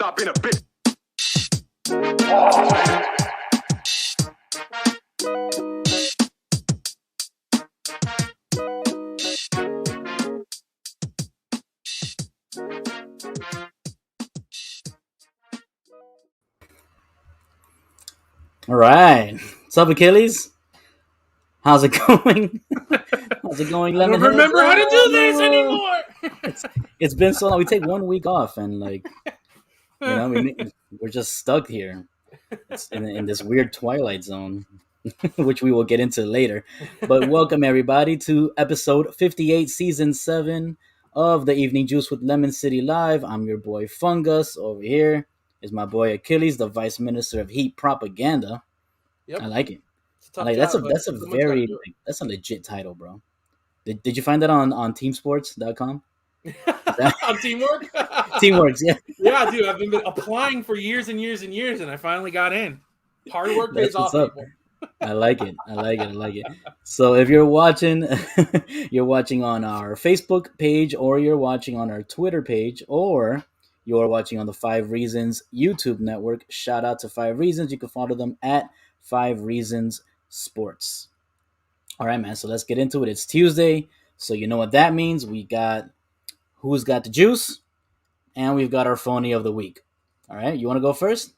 stop being a bitch. All right. What's up, Achilles? How's it going? How's it going, Lemon? I don't remember how to do this anymore. It's been so long. We take 1 week off, and we're just stuck here in this weird Twilight Zone, which we will get into later. But welcome everybody to episode 58, season 7 of the Evening Juice with Lemon City Live. I'm your boy Fungus. Over here is my boy Achilles, the Vice Minister of Heat Propaganda. Yep. I like it. That's a legit title, bro. Did you find that on teamsports.com? On Teamwork? Teamworks, yeah. Yeah, dude, I've been applying for years and years and years, and I finally got in. Hard work pays off, people. I like it. So if you're watching, you're watching on our Facebook page, or you're watching on our Twitter page, or you're watching on the 5 Reasons YouTube network. Shout out to 5 Reasons. You can follow them at 5 Reasons Sports. All right, man. So let's get into it. It's Tuesday, so you know what that means. We got Who's Got the Juice, and we've got our Phony of the Week. All right, you want to go first?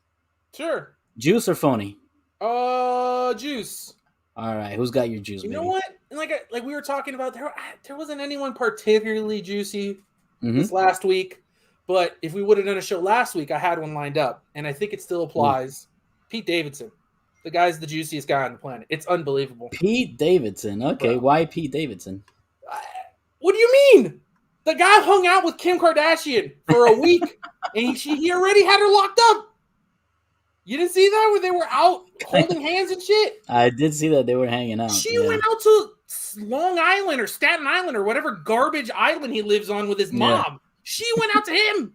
Sure. Juice or phony? Juice. All right, who's got your juice? You know what? Like we were talking about, there wasn't anyone particularly juicy this last week. But if we would have done a show last week, I had one lined up, and I think it still applies. Pete Davidson. The guy's the juiciest guy on the planet. It's unbelievable. Pete Davidson. Okay, bro. Why Pete Davidson? What do you mean? The guy hung out with Kim Kardashian for a week, and he already had her locked up. You didn't see that where they were out holding hands and shit? I did see that they were hanging out. She went out to Long Island or Staten Island or whatever garbage island he lives on with his mom. Yeah. She went out to him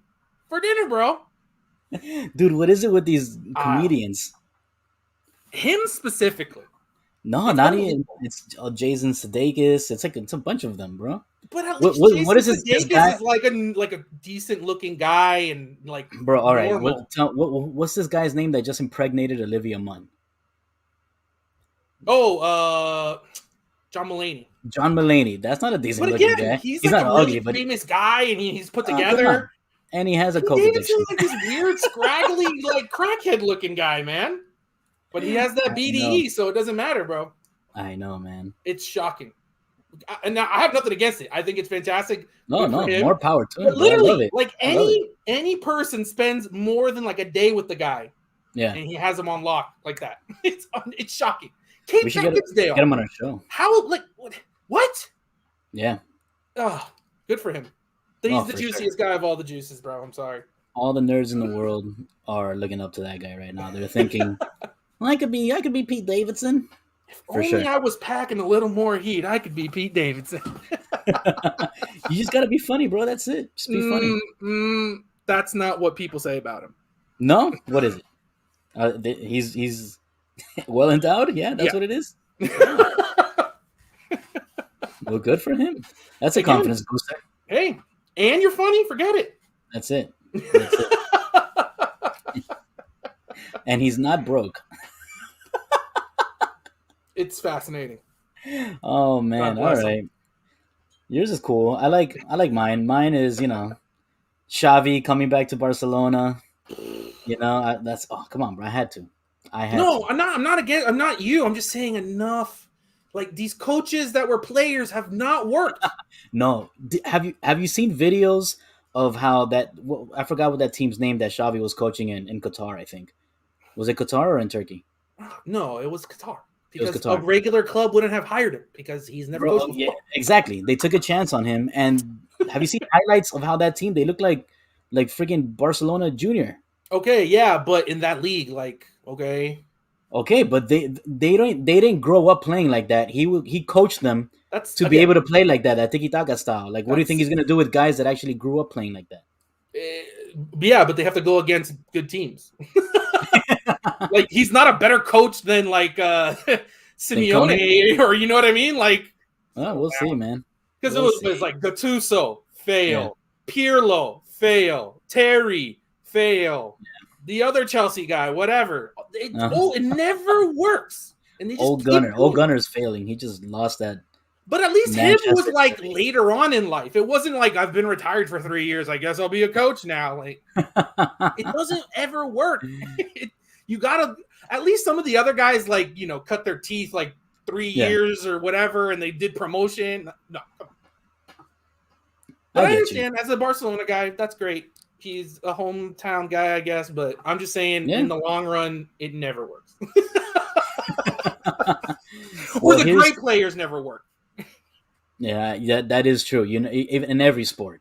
for dinner, bro. Dude, what is it with these comedians? Him specifically. No, not even. It's Jason Sudeikis. It's a bunch of them, bro. But at least what is this guy? Is like a decent looking guy and like bro. All right, what's this guy's name that just impregnated Olivia Munn? Oh, John Mulaney. John Mulaney. That's not a decent looking guy. He's like not a really famous guy, and he's put together. And he has a COVID addiction. Like this weird, scraggly, like crackhead looking guy, man. But he has that BDE, so it doesn't matter, bro. I know, man. It's shocking. And now I have nothing against it. I think it's fantastic. No, more power to him. But literally, like any person spends more than like a day with the guy. Yeah. And he has him on lock like that. It's shocking. We should get him on our show. How, like, what? Yeah. Oh, good for him. He's the juiciest guy of all the juices, bro. I'm sorry. All the nerds in the world are looking up to that guy right now. They're thinking, well, I could be Pete Davidson. If only I was packing a little more heat, I could be Pete Davidson. You just gotta be funny, bro. That's it. Just be funny. That's not what people say about him. No? What is it? He's well endowed? Yeah, that's what it is. Well, good for him. That's a confidence booster. Hey, and you're funny? Forget it. That's it. And he's not broke. It's fascinating. Oh man! All right, yours is cool. I like mine. Mine is Xavi coming back to Barcelona. Come on, bro. I had to. I'm not against. I'm not you. I'm just saying enough. Like these coaches that were players have not worked. No, have you seen videos of how that? I forgot what that team's name that Xavi was coaching in Qatar. I think was it Qatar or in Turkey? No, it was Qatar. Because a regular club wouldn't have hired him because he's never coached before. Yeah, exactly. They took a chance on him. And have you seen highlights of how that team? They look like freaking Barcelona Junior. Okay, yeah, but in that league, okay, but they didn't grow up playing like that. He coached them be able to play like that tiki-taka style. Like, what do you think he's gonna do with guys that actually grew up playing like that? Yeah, but they have to go against good teams. Like he's not a better coach than Simeone, or you know what I mean? Like, we'll see, man. Because it was like Gattuso, fail. Yeah. Pirlo, fail. Terry, fail. The other Chelsea guy, whatever. It never works. And they just Old Gunner's failing. He just lost that. But at least him was Manchester like City. later on in life. It wasn't like I've been retired for 3 years. I guess I'll be a coach now. Like it doesn't ever work. You gotta at least some of the other guys like cut their teeth like 3 years or whatever, and they did promotion. No, come on. But I understand as a Barcelona guy, that's great. He's a hometown guy, I guess. But I'm just saying, in the long run, it never works. Or the great players never work. Yeah, that is true. Even in every sport,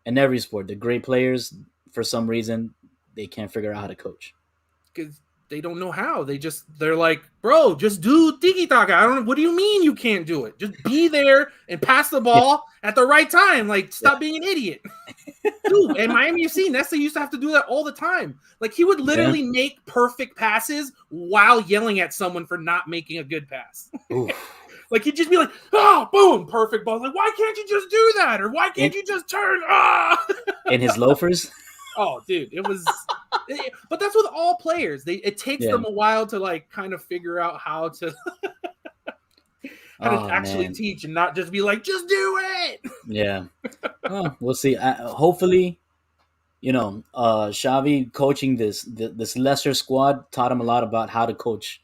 the great players, for some reason, they can't figure out how to coach because they don't know how. They're like, bro, just do tiki taka. I don't know. What do you mean you can't do it? Just be there and pass the ball at the right time. Like, stop being an idiot. Dude, and Miami FC, Nesta used to have to do that all the time. Like, he would literally make perfect passes while yelling at someone for not making a good pass. Like, he'd just be like, oh, boom, perfect ball. Like, why can't you just do that? Or why can't you just turn? In his loafers? Oh, dude, it was. But that's with all players. It takes them a while to, like, kind of figure out how to actually teach and not just be like, just do it. Yeah. Well, we'll see. Hopefully, Xavi coaching this lesser squad taught him a lot about how to coach,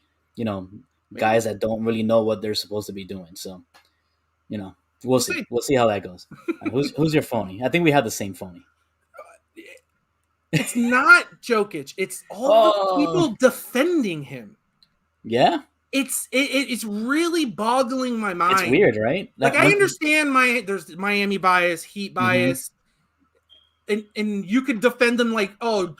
guys that don't really know what they're supposed to be doing. So, we'll see. We'll see how that goes. Who's your phony? I think we have the same phony. It's not Jokic. It's all the people defending him. Yeah. It's really boggling my mind. It's weird, right? Like, I understand there's Miami bias, Heat bias, and you could defend them like,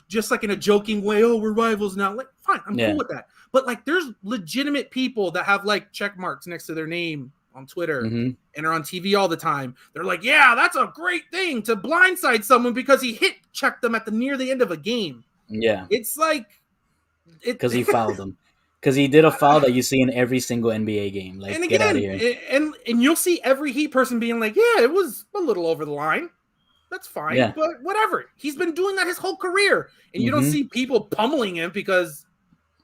just like in a joking way, we're rivals now. Like, fine, I'm cool with that. But like, there's legitimate people that have like check marks next to their name on Twitter and are on TV all the time. They're like, yeah, that's a great thing to blindside someone because he checked them near the end of a game. Yeah, it's like because he fouled them. Because he did a foul that you see in every single NBA game. Like, and again, get out of here. And you'll see every Heat person being like, yeah, it was a little over the line. That's fine, but whatever. He's been doing that his whole career. And you don't see people pummeling him because,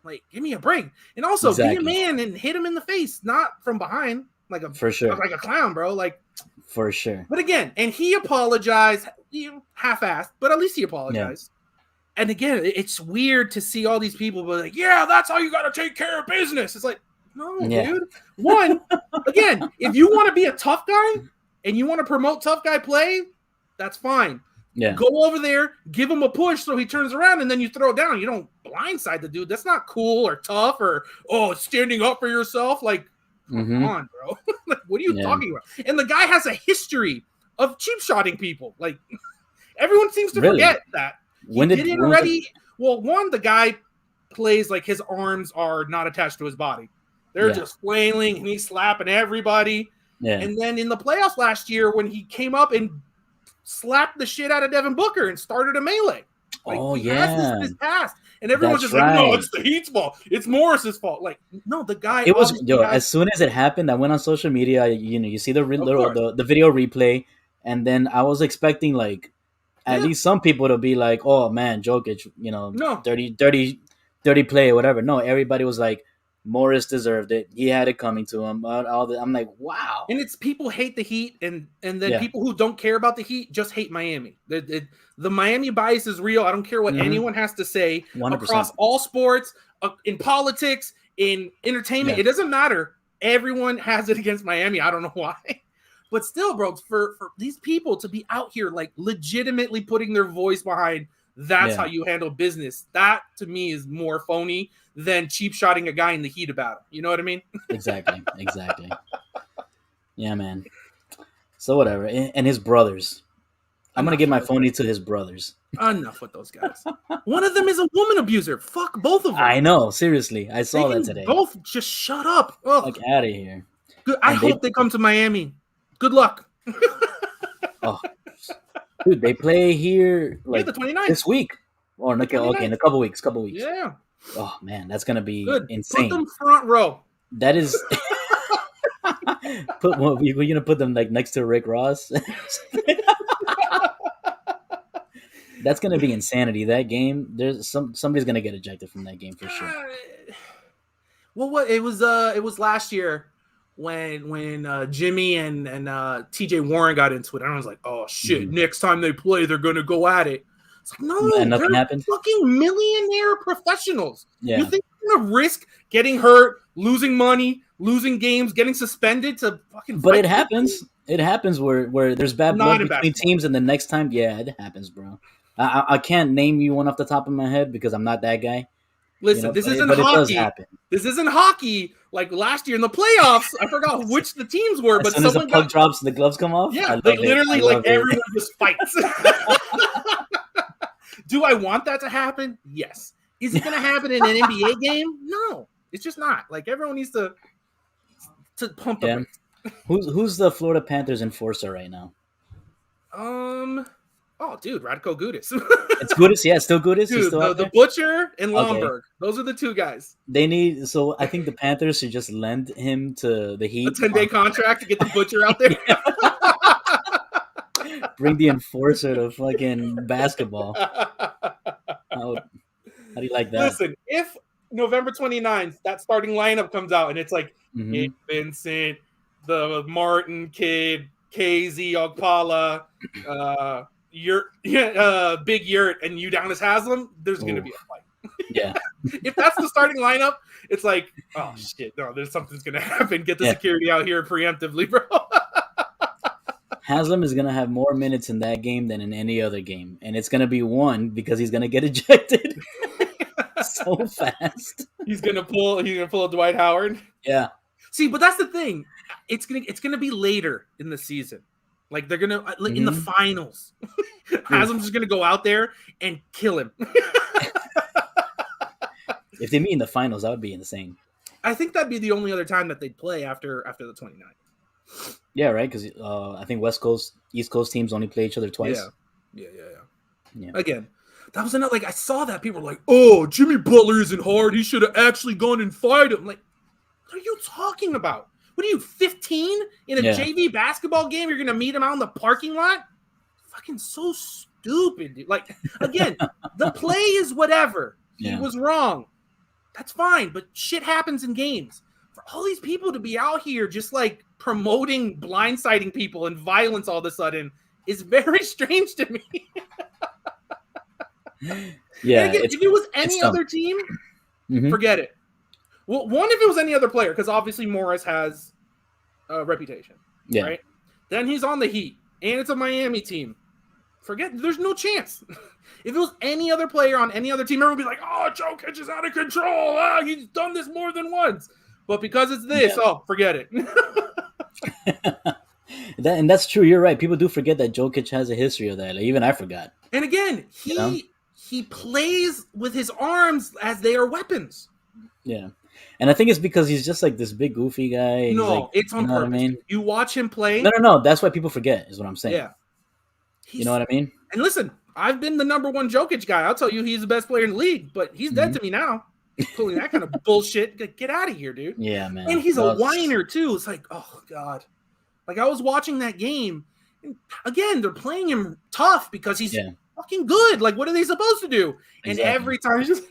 like, give me a break. And also, be a man and hit him in the face, not from behind. For sure. Like a clown, bro. Like, for sure. But again, and he apologized, half-assed, but at least he apologized. Yeah. And again, it's weird to see all these people be like, yeah, that's how you got to take care of business. It's like, no, dude. One, again, if you want to be a tough guy and you want to promote tough guy play, that's fine. Yeah. Go over there, give him a push so he turns around, and then you throw it down. You don't blindside the dude. That's not cool or tough or, standing up for yourself. Like, come on, bro. Like, what are you talking about? And the guy has a history of cheap shotting people. Like, everyone seems to forget that. The guy plays like his arms are not attached to his body. They're just flailing and he's slapping everybody. Yeah. And then in the playoffs last year, when he came up and slapped the shit out of Devin Booker and started a melee. Like, he has this past. And everyone's just like, no, it's the Heat's fault. It's Morris's fault. Like, no, the guy. It was, as soon as it happened, I went on social media, you see the video replay. And then I was expecting, like, at least some people to be like, oh, man, Jokic, dirty play or whatever. No, everybody was like, Morris deserved it. He had it coming to him. I'm like, wow. And it's people hate the Heat, and then people who don't care about the Heat just hate Miami. The Miami bias is real. I don't care what anyone has to say 100%. Across all sports, in politics, in entertainment. It doesn't matter. Everyone has it against Miami. I don't know why. But still, bro, for these people to be out here, like, legitimately putting their voice behind, that's how you handle business. That, to me, is more phony than cheap shotting a guy in the heat of battle. You know what I mean? Exactly. Yeah, man. So whatever. And his brothers. I'm going to give my phony to his brothers. Enough with those guys. One of them is a woman abuser. Fuck both of them. I know. Seriously. I saw that today. Both just shut up. Ugh. Like, out of here. Good. I hope they come to Miami. Good luck. Dude, they play here like the 29th. This week. Or okay, in a couple weeks. Yeah. Oh man, that's gonna be Put insane. them front row. That is. We're gonna put them like next to Rick Ross. That's gonna be insanity. That game, there's somebody's gonna get ejected from that game for sure. Well, what it was last year when Jimmy and TJ Warren got into it. And I was like, oh shit! Next time they play, they're gonna go at it. It's like, no, and nothing they're happened. fucking millionaire professionals. Yeah. You think they're gonna risk getting hurt, losing money, losing games, getting suspended to fucking? But it happens. People? It happens where there's bad blood between teams, and the next time, yeah, it happens, bro. I can't name you one off the top of my head because I'm not that guy. Listen, this isn't hockey. This isn't hockey like last year in the playoffs. I forgot which the teams were, but soon as the puck drops and the gloves come off. Yeah, they literally like everyone just fights. Do I want that to happen? Yes. Is it going to happen in an NBA game? No, it's just not. Like everyone needs to pump the brakes. Who's the Florida Panthers enforcer right now? Oh, dude, Radko Gudas. It's Gudas, yeah, still Gudas. Dude, the Butcher and Lomberg. Okay. Those are the two guys. So I think the Panthers should just lend him to the Heat. A 10-day contract to get the Butcher out there. Bring the enforcer to fucking basketball. How do you like that? Listen, if November 29th, that starting lineup comes out and it's like Vincent, the Martin kid, KZ Ogpala, Big Yurt, and Udonis Haslam, there's going to be a fight. Yeah. If that's the starting lineup, it's like, oh shit, no, there's something's going to happen. Get the security out here preemptively, bro. Haslam is going to have more minutes in that game than in any other game. And it's going to be one because he's going to get ejected so fast. He's going to pull a Dwight Howard. Yeah. See, but that's the thing. It's going to be later in the season. Like they're going to in the finals. Haslam's just going to go out there and kill him. If they meet in the finals, that would be insane. I think that'd be the only other time that they'd play after the 29th. Yeah, right. Because I think West Coast, East Coast teams only play each other twice. Yeah. Again, that was another. Like I saw that people were like, "Oh, Jimmy Butler isn't hard. He should have actually gone and fight him." Like, what are you talking about? What are you, 15 in a JV basketball game? You're gonna meet him out in the parking lot? Fucking so stupid, dude. Like again, the play is whatever. He was wrong. That's fine, but shit happens in games. For all these people to be out here just like promoting blindsiding people and violence all of a sudden is very strange to me. Yeah. Again, if it was any other team, forget it. Well, one, if it was any other player, because obviously Morris has a reputation. Yeah. Right? Then he's on the Heat, and it's a Miami team. Forget, there's no chance. If it was any other player on any other team, everyone would be like, oh, Jokic is out of control. He's done this more than once. But because it's this, forget it. And that's true. You're right. People do forget that Jokic has a history of that. Like, even I forgot. And again, he plays with his arms as they are weapons. Yeah. And I think it's because he's just like this big goofy guy. No, it's on purpose. I mean? You watch him play. No. That's why people forget is what I'm saying. Yeah. You know what I mean? And listen, I've been the number one Jokic guy. I'll tell you he's the best player in the league, but he's dead to me now. Pulling that kind of bullshit. Get out of here, dude. Yeah, man. And he's a whiner, too. It's like, oh, God. Like, I was watching that game. And again, they're playing him tough because he's fucking good. Like, what are they supposed to do? And every time he's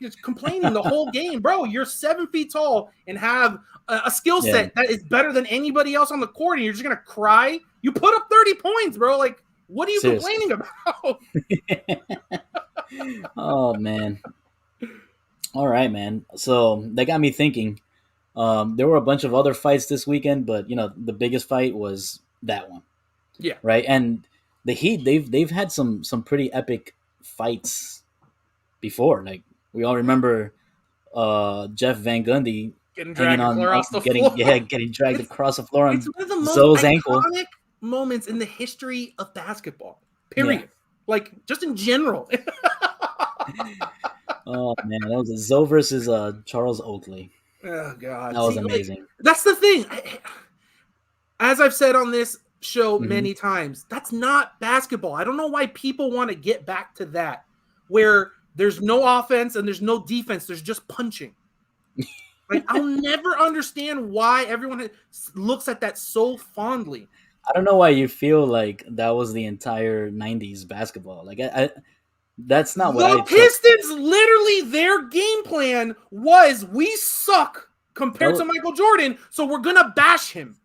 just complaining the whole game. Bro, you're 7 feet tall and have a skill set that is better than anybody else on the court, and you're just going to cry? You put up 30 points, bro. Like, what are you complaining about? Oh, man. All right, man. So that got me thinking. There were a bunch of other fights this weekend, but, the biggest fight was that one. Yeah. Right? And the Heat, they've had some pretty epic fights before. Like, we all remember Jeff Van Gundy getting dragged across the floor. Getting dragged across the floor on it's one of the most Zoe's iconic ankle. Moments in the history of basketball. Period. Yeah. Like, just in general. Oh, man. That was Zoe versus Charles Oakley. Oh, God. That was amazing. Like, that's the thing. As I've said on this show many times, that's not basketball. I don't know why people want to get back to that, where there's no offense and there's no defense. There's just punching. Like, I'll never understand why everyone looks at that so fondly. I don't know why you feel like that was the entire '90s basketball. Like, that's not what I The took. Pistons, literally, their game plan was we suck That compared was, to Michael Jordan, so we're gonna bash him.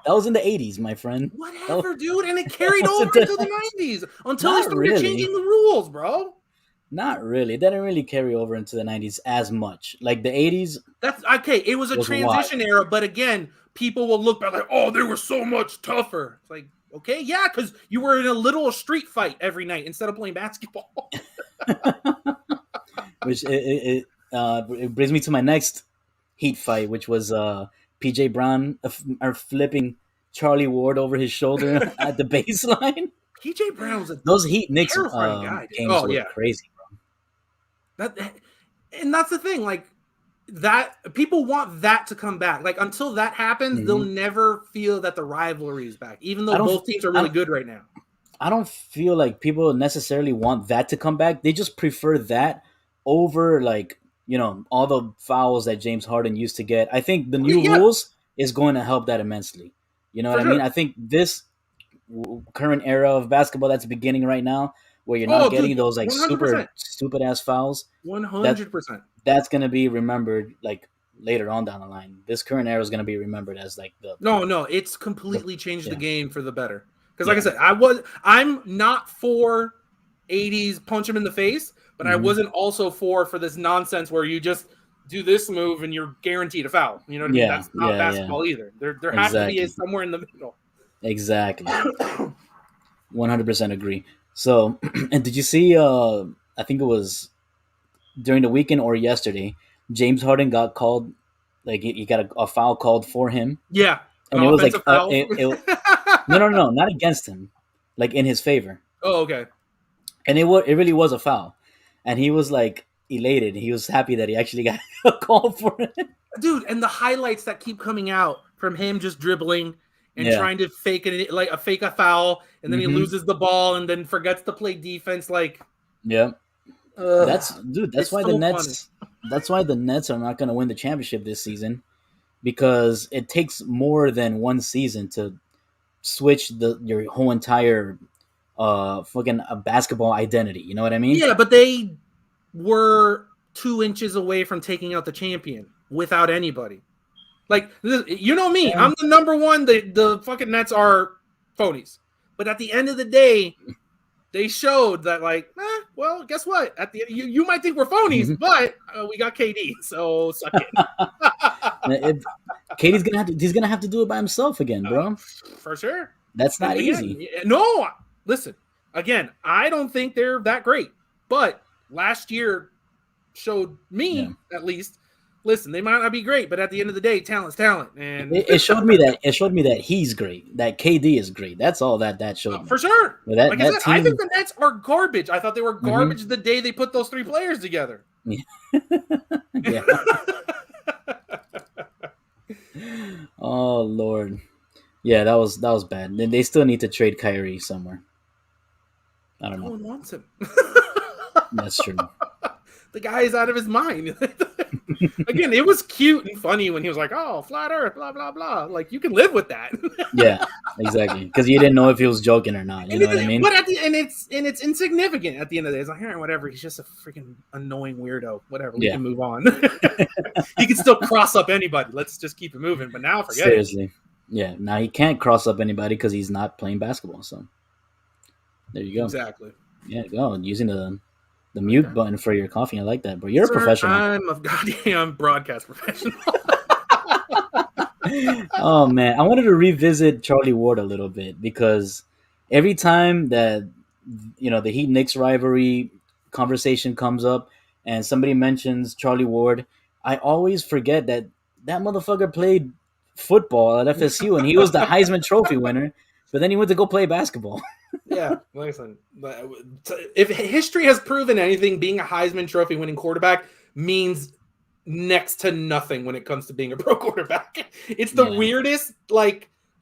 that was in the '80s, my friend. Whatever, dude. And it That carried was in over into the 90s until they Not started really. changing the rules, bro. Not really. It didn't really carry over into the '90s as much. Like the '80s That's okay. It was a was wild. transition era, but again, people will look back like, oh, they were so much tougher. It's like, okay, yeah, because you were in a little street fight every night instead of playing basketball. Which it brings me to my next Heat fight, which was PJ Brown are flipping Charlie Ward over his shoulder at the baseline. PJ Brown was a Those Heat Knicks terrifying guy. Dude. games Oh were yeah, crazy, bro. and that's the thing. Like that, people want that to come back. Like until that happens, they'll never feel that the rivalry is back. Even though both teams are really good right now. I don't feel like people necessarily want that to come back. They just prefer that over like all the fouls that James Harden used to get. I think the new rules is going to help that immensely. You know what I mean? I think this current era of basketball that's beginning right now, where you're not getting those like 100%. Super stupid ass fouls. 100%. That's going to be remembered like later on down the line. This current era is going to be remembered as like the no. It's completely changed the game for the better. Because like I said, I'm not for 80s punch him in the face, but I wasn't also for this nonsense where you just do this move and you're guaranteed a foul. You know what I mean? That's not basketball either. There has to be somewhere in the middle. Exactly. 100% agree. So, and did you see, I think it was during the weekend or yesterday, James Harden got called, like he got a foul called for him. Yeah. And it was like, no, not against him, like in his favor. Oh, okay. And it really was a foul. And he was like elated. He was happy that he actually got a call for it. Dude, and the highlights that keep coming out from him just dribbling and trying to fake it, like fake a foul, and then he loses the ball and then forgets to play defense. Like, that's why the Nets. Funny. That's why the Nets are not going to win the championship this season, because it takes more than one season to switch your whole entire fucking basketball identity. You know what I mean? Yeah, but they were 2 inches away from taking out the champion without anybody. Like, you know me, I'm the number one. The fucking Nets are phonies. But at the end of the day, they showed that, like, well, guess what? At the you might think we're phonies, but we got KD, so suck it. KD's gonna have to do it by himself again, bro. For sure. That's not easy. No, listen. Again, I don't think they're that great, but last year showed me at least. Listen, they might not be great, but at the end of the day, talent's talent, and it showed me that he's great. That KD is great. That's all that showed me. For sure. Like I said, I think the Nets are garbage. I thought they were garbage the day they put those 3 players together. Yeah. Oh Lord. Yeah, that was bad. Then they still need to trade Kyrie somewhere. I don't know. No one wants him. That's true. The guy is out of his mind. Again, it was cute and funny when he was like, "Oh, flat Earth, blah blah blah." Like, you can live with that. Yeah, exactly. Because you didn't know if he was joking or not. You know what I mean? But it's insignificant at the end of the day. It's like, whatever. He's just a freaking annoying weirdo. Whatever. We can move on. He can still cross up anybody. Let's just keep it moving. But now, forget Seriously. Yeah. Now he can't cross up anybody because he's not playing basketball. So there you go. Exactly. Yeah. Go using the mute button for your coffee. I like that, bro. You're a professional. I'm a goddamn broadcast professional. Oh, man. I wanted to revisit Charlie Ward a little bit because every time that, the Heat-Knicks rivalry conversation comes up and somebody mentions Charlie Ward, I always forget that motherfucker played football at FSU and he was the Heisman Trophy winner, but then he went to go play basketball. Yeah, listen. If history has proven anything, being a Heisman Trophy winning quarterback means next to nothing when it comes to being a pro quarterback. It's the weirdest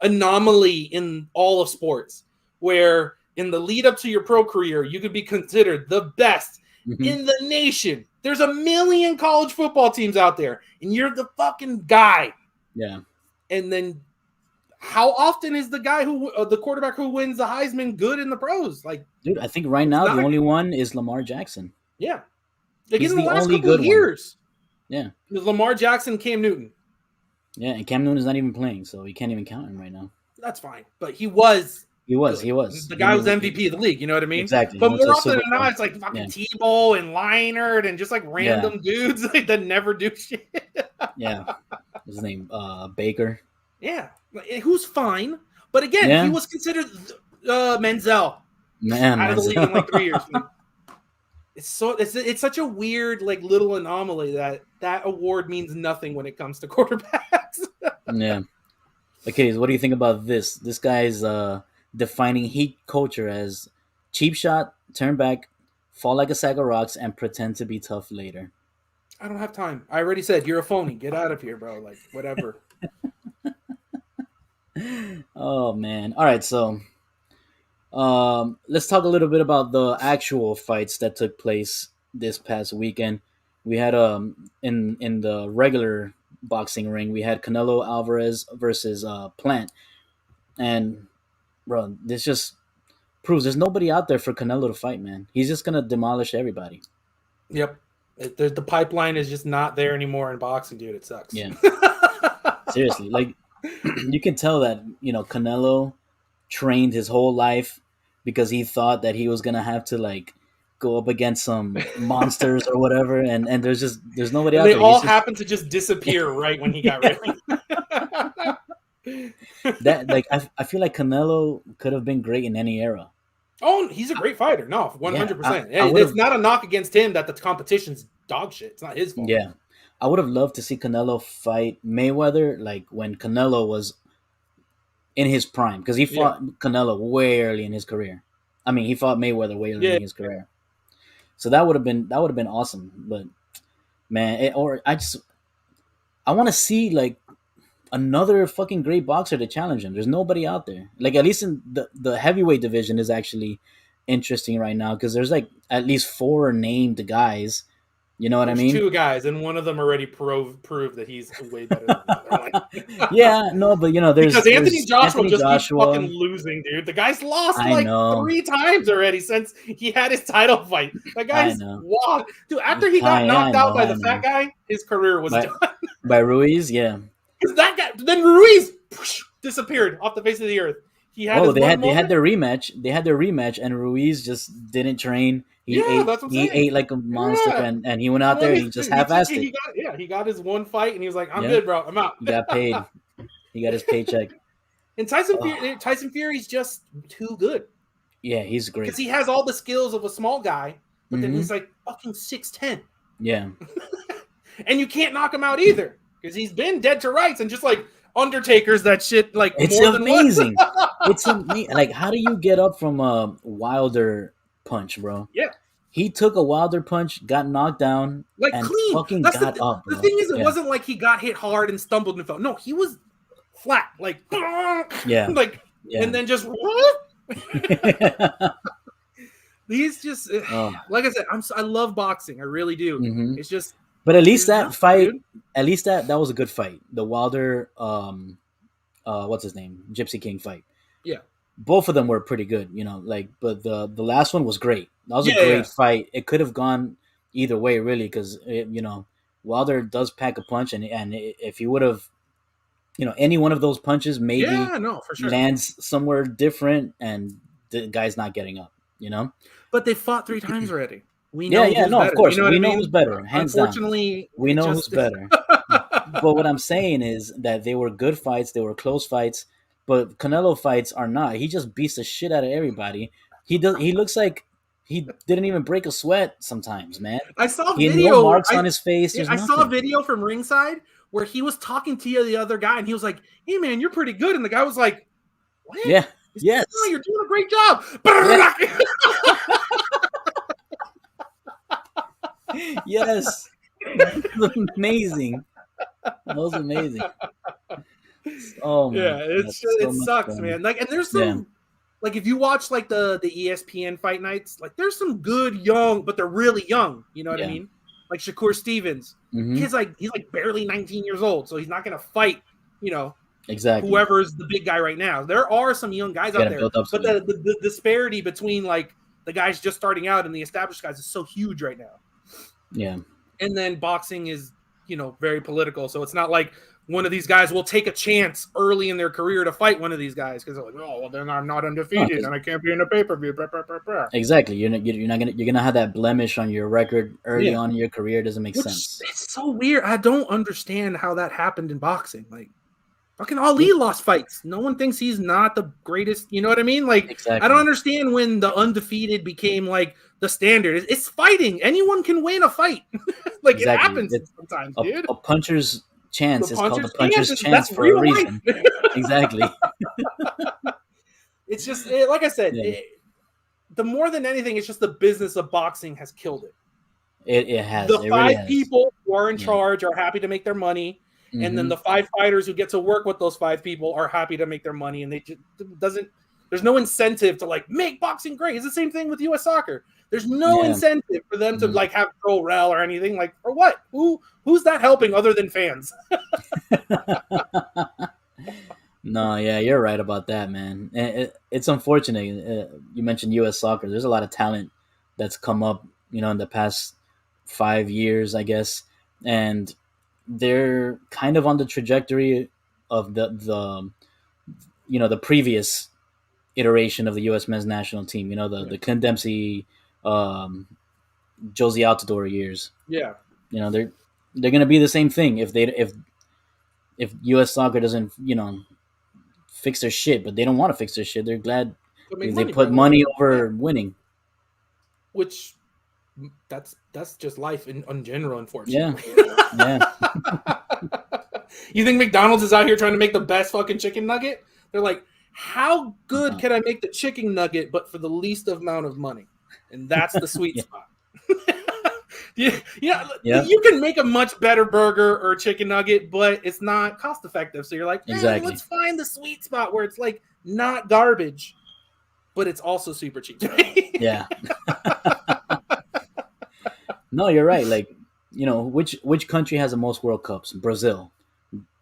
anomaly in all of sports, where in the lead up to your pro career, you could be considered the best in the nation. There's a million college football teams out there, and you're the fucking guy. Yeah. And then How often is the guy the quarterback who wins the Heisman good in the pros? Like, dude, I think right now the only one is Lamar Jackson. Yeah, like He's in the the last only couple of good one. years. Yeah, Lamar Jackson, Cam Newton. Yeah, and Cam Newton is not even playing, so you can't even count him right now. That's fine, but he was. He was. The guy was MVP of the league. You know what I mean? Exactly. But more often than not, it's like fucking Tebow and Leinart and just like random dudes that never do shit. Yeah. His name, Baker. Yeah, who's fine, but again, he was considered Menzel out of the league in like 3 years. It's such a weird like little anomaly that award means nothing when it comes to quarterbacks. Yeah. Okay, so what do you think about this? This guy's defining Heat culture as cheap shot, turn back, fall like a sack of rocks, and pretend to be tough later. I don't have time. I already said you're a phony. Get out of here, bro. Like whatever. Oh man. All right, so let's talk a little bit about the actual fights that took place this past weekend. We had in the regular boxing ring, we had Canelo Alvarez versus Plant, and bro, this just proves there's nobody out there for Canelo to fight, man. He's just gonna demolish everybody. Yep, the pipeline is just not there anymore in boxing, dude. It sucks. Yeah, seriously, like you can tell that Canelo trained his whole life because he thought that he was gonna have to like go up against some monsters or whatever, and there's nobody out there. They all happen to just disappear right when he got ready. That like I feel like Canelo could have been great in any era. Oh, he's a great fighter. No, 100%. It's not a knock against him that the competition's dog shit. It's not his fault. Yeah, I would have loved to see Canelo fight Mayweather like when Canelo was in his prime, because he fought Canelo way early in his career. I mean, he fought Mayweather way early in his career. So that would have been awesome. But man, I want to see like another fucking great boxer to challenge him. There's nobody out there. Like at least in the heavyweight division is actually interesting right now because there's like at least 4 named guys. You know what I mean? 2 guys, and one of them already proved that he's way better than the other. Yeah, no, but there's because Anthony Joshua keeps fucking losing, dude. The guy's lost 3 times already since he had his title fight. The guy's walked, dude. After he got knocked out by the fat guy, his career was done. By Ruiz, yeah. Because that guy, then Ruiz disappeared off the face of the earth. They had their rematch. They had their rematch, and Ruiz just didn't train. He ate like a monster, and he went out there and he just half-assed it. He got his one fight, and he was like, "I'm good, bro. I'm out." He got paid. He got his paycheck. And Tyson Fury's just too good. Yeah, he's great because he has all the skills of a small guy, but then he's like fucking 6'10". Yeah, and you can't knock him out either because he's been dead to rights and just like Undertaker's that shit. Like it's more amazing. It's amazing. Like how do you get up from a Wilder punch, bro? Yeah. He took a Wilder punch, got knocked down, like and clean. fucking got up. Bro. The thing is, it wasn't like he got hit hard and stumbled and fell. No, he was flat, like and then just. He's just like I said. I love boxing. I really do. Mm-hmm. It's just. But at least that fight, that was a good fight. The Wilder, what's his name, Gypsy King fight. Yeah. Both of them were pretty good, but the last one was great. That was a great fight. It could have gone either way, really, because Wilder does pack a punch, and if he would have, any one of those punches maybe for sure. lands somewhere different, and the guy's not getting up, But they fought 3 times already. We know better. Of course, we know who's better. Hands Unfortunately, down, we know who's better. But what I'm saying is that they were good fights. They were close fights. But Canelo fights are not. He just beats the shit out of everybody. He looks like he didn't even break a sweat sometimes, man. I saw he video. Had no marks on his face. I saw a video from ringside where he was talking to the other guy, and he was like, "Hey, man, you're pretty good." And the guy was like, "What? Yeah, yes, oh, you're doing a great job." Yeah. Yes, that was amazing. That was amazing. Oh yeah, it sucks, man. Like, and there's some like if you watch like the ESPN fight nights, like there's some good young, but they're really young. You know what I mean? Like Shakur Stevens, he's like barely 19 years old, so he's not gonna fight, Exactly. whoever's the big guy right now. There are some young guys out there, but the disparity between like the guys just starting out and the established guys is so huge right now. Yeah. And then boxing is, very political. So it's not like one of these guys will take a chance early in their career to fight one of these guys because they're like, oh, well, then I'm not undefeated and I can't be in a pay-per-view. Exactly. You're gonna have that blemish on your record early on in your career. It doesn't make sense. It's so weird. I don't understand how that happened in boxing. Like, fucking Ali lost fights. No one thinks he's not the greatest. You know what I mean? Like, exactly. I don't understand when the undefeated became like the standard. It's fighting. Anyone can win a fight. Like, exactly. It happens sometimes, dude. A puncher's chance is called a puncher's chance for a reason. Exactly. It's just, like I said, the more than anything, it's just the business of boxing has killed it. It has. The five people who are in charge are happy to make their money. Mm-hmm. And then the 5 fighters who get to work with those 5 people are happy to make their money, and they just there's no incentive to like make boxing great. It's the same thing with U.S. soccer. There's no incentive for them to like have pro rel or anything. Like, for what? Who's that helping other than fans? No, yeah, you're right about that, man. It's unfortunate. You mentioned U.S. soccer. There's a lot of talent that's come up, in the past 5 years, I guess, and they're kind of on the trajectory of the previous iteration of the U.S. men's national team. The Clint Dempsey, Josie Altidore years. Yeah, they're gonna be the same thing if U.S. soccer doesn't fix their shit, but they don't want to fix their shit. They're glad they put money over winning. Which that's just life in general, unfortunately. Yeah. You think McDonald's is out here trying to make the best fucking chicken nugget? They're like, how good can I make the chicken nugget but for the least amount of money? And that's the sweet spot. You can make a much better burger or chicken nugget, but it's not cost effective. So you're like, let's find the sweet spot where it's like not garbage, but it's also super cheap. Yeah. No, you're right. Like, which country has the most World Cups? Brazil.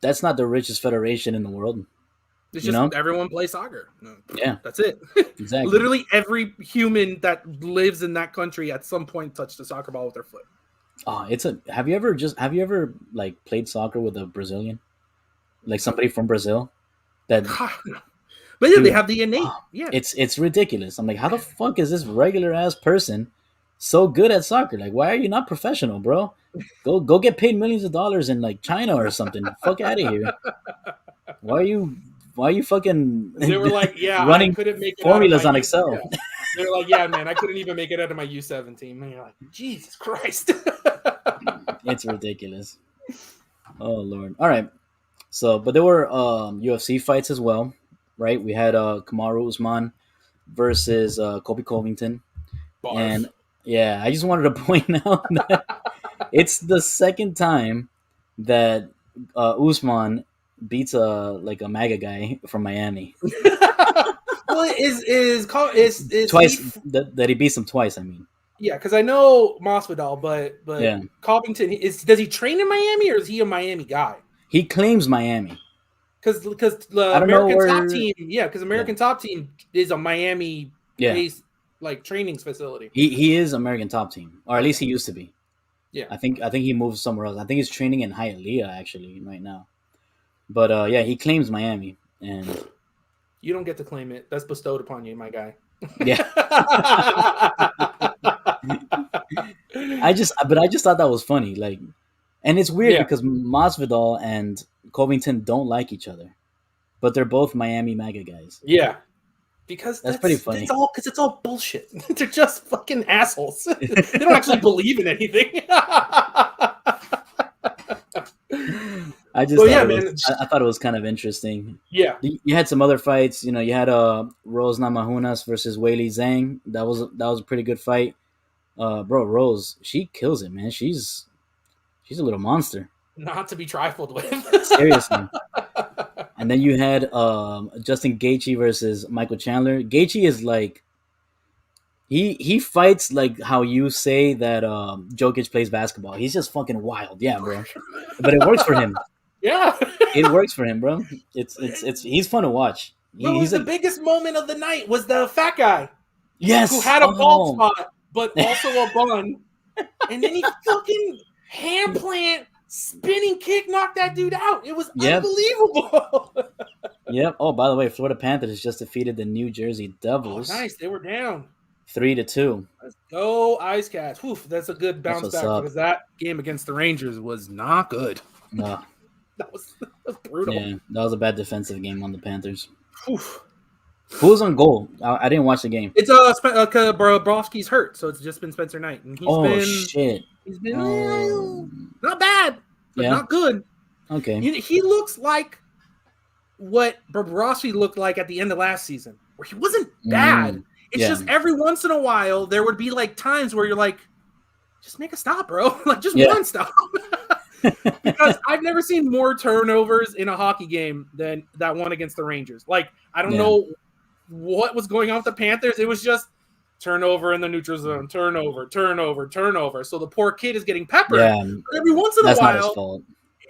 That's not the richest federation in the world. It's just everyone plays soccer. Yeah. That's it. Exactly. Literally every human that lives in that country at some point touched a soccer ball with their foot. Oh, have you ever like played soccer with a Brazilian? Like somebody from Brazil? But yeah, they have the innate. It's ridiculous. I'm like, how the fuck is this regular ass person so good at soccer? Like, why are you not professional, bro? Go get paid millions of dollars in like China or something. Fuck out of here. Why are you fucking? They were like, running I couldn't make formulas on Excel. Yeah. They were like, man, I couldn't even make it out of my U7 team. And you're like, Jesus Christ. It's ridiculous. Oh Lord. All right. So, but there were UFC fights as well, right? We had Kamaru Usman versus Kobe Covington. Barf. And yeah, I just wanted to point out that it's the second time that Usman beats a MAGA guy from Miami. Well, is twice that he beats him twice. I mean, yeah, because I know Masvidal, but yeah. Covington does he train in Miami or is he a Miami guy? He claims Miami because the American top team, because American top team is a Miami based like training facility. He is American top team, or at least he used to be. Yeah, I think he moved somewhere else. I think he's training in Hialeah actually right now. But he claims Miami, and you don't get to claim it. That's bestowed upon you, my guy. Yeah. I just thought that was funny, like, and it's weird because Masvidal and Covington don't like each other, but they're both Miami MAGA guys. Yeah, because that's pretty funny. It's all bullshit. They're just fucking assholes. They don't actually believe in anything. I thought it was kind of interesting. Yeah, you had some other fights. You had Rose Namajunas versus Weili Zhang. That was a pretty good fight. Bro, Rose, she kills it, man. She's a little monster. Not to be trifled with. Seriously. And then you had Justin Gaethje versus Michael Chandler. Gaethje is like he fights like how you say that Jokic plays basketball. He's just fucking wild, yeah, bro. But it works for him. Yeah. it works for him, bro. It's he's fun to watch. He's the biggest moment of the night was the fat guy. Yes, who had a bald spot, but also a bun, and then he fucking hand plant spinning kick knocked that dude out. It was unbelievable. Yep. Oh, by the way, Florida Panthers just defeated the New Jersey Devils. Oh, nice. They were down 3-2. Let's go, Ice Cats. Whew, that's a good bounce back because that game against the Rangers was not good. No. that was brutal. Yeah, that was a bad defensive game on the Panthers. Oof. Who was on goal? I didn't watch the game. It's Bobrovsky's hurt, so it's just been Spencer Knight, and shit! He's been not bad, but not good. Okay, he looks like what Bobrovsky looked like at the end of last season, where he wasn't bad. It's just every once in a while there would be like times where you're like, just make a stop, bro. Like just one stop. Because I've never seen more turnovers in a hockey game than that one against the Rangers. Like I don't know what was going on with the Panthers. It was just turnover in the neutral zone, turnover. So the poor kid is getting peppered. Yeah, but every once in a while, not his fault.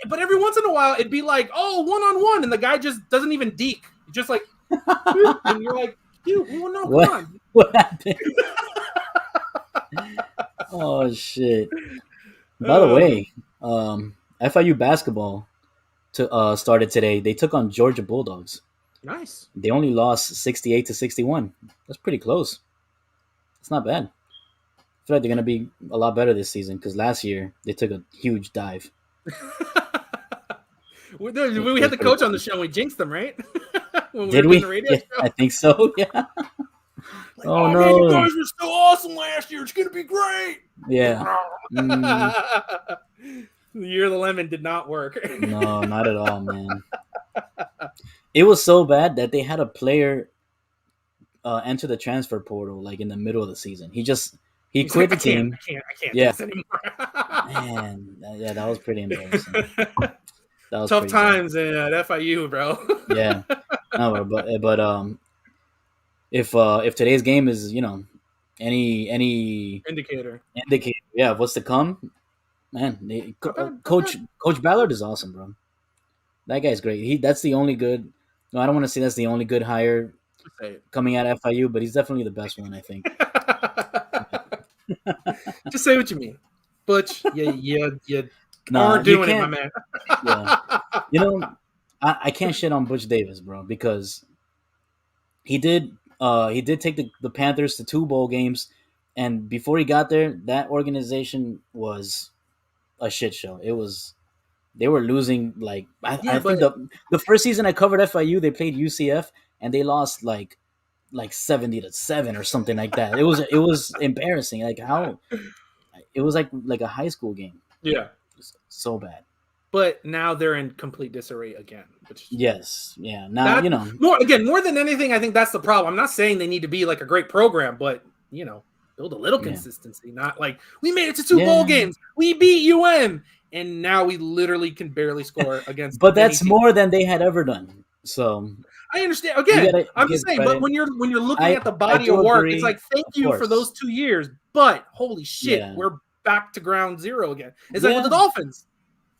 But every once in a while, it'd be like, oh, 1-on-1, and the guy just doesn't even deke. Just like, and you're like, dude, well, no, come on. What happened? Oh shit! By the way, FIU basketball started today. They took on Georgia Bulldogs. Nice. They only lost 68-61. That's pretty close. It's not bad. I feel like they're gonna be a lot better this season because last year they took a huge dive. we had the coach on the show and we jinxed them, right? Did we? I think so. Yeah. Like, oh no! Man, you guys were so awesome last year. It's gonna be great. Yeah. The year of the lemon did not work. No, not at all, man. It was so bad that they had a player enter the transfer portal like in the middle of the season. He quit the team. I can't do this anymore. Man, that was pretty embarrassing. That was tough times at FIU, bro. Yeah, no, but if today's game is any indicator, what's to come, man. Coach Ballard is awesome, bro. That guy's great. That's the only good. No, I don't want to say that's the only good hire coming out of FIU, but he's definitely the best one, I think. Just say what you mean, Butch. You aren't doing it, my man. Yeah. I can't shit on Butch Davis, bro, because he did take the Panthers to 2 bowl games, and before he got there, that organization was a shit show. They were losing like I think the first season I covered FIU, they played UCF and they lost like 70-7 or something like that. It was embarrassing. Like how it was like a high school game. Yeah, so bad. But now they're in complete disarray again. Yes, yeah. Now more than anything, I think that's the problem. I'm not saying they need to be like a great program, but build a little consistency. Not like we made it to 2 bowl games, we beat UM. And now we literally can barely score against. But that's more than they had ever done. So I understand. Again, I'm just saying. Credit. But when you're looking at the body of work, it's like thank you for those 2 years. But holy shit, we're back to ground zero again. It's like with the Dolphins.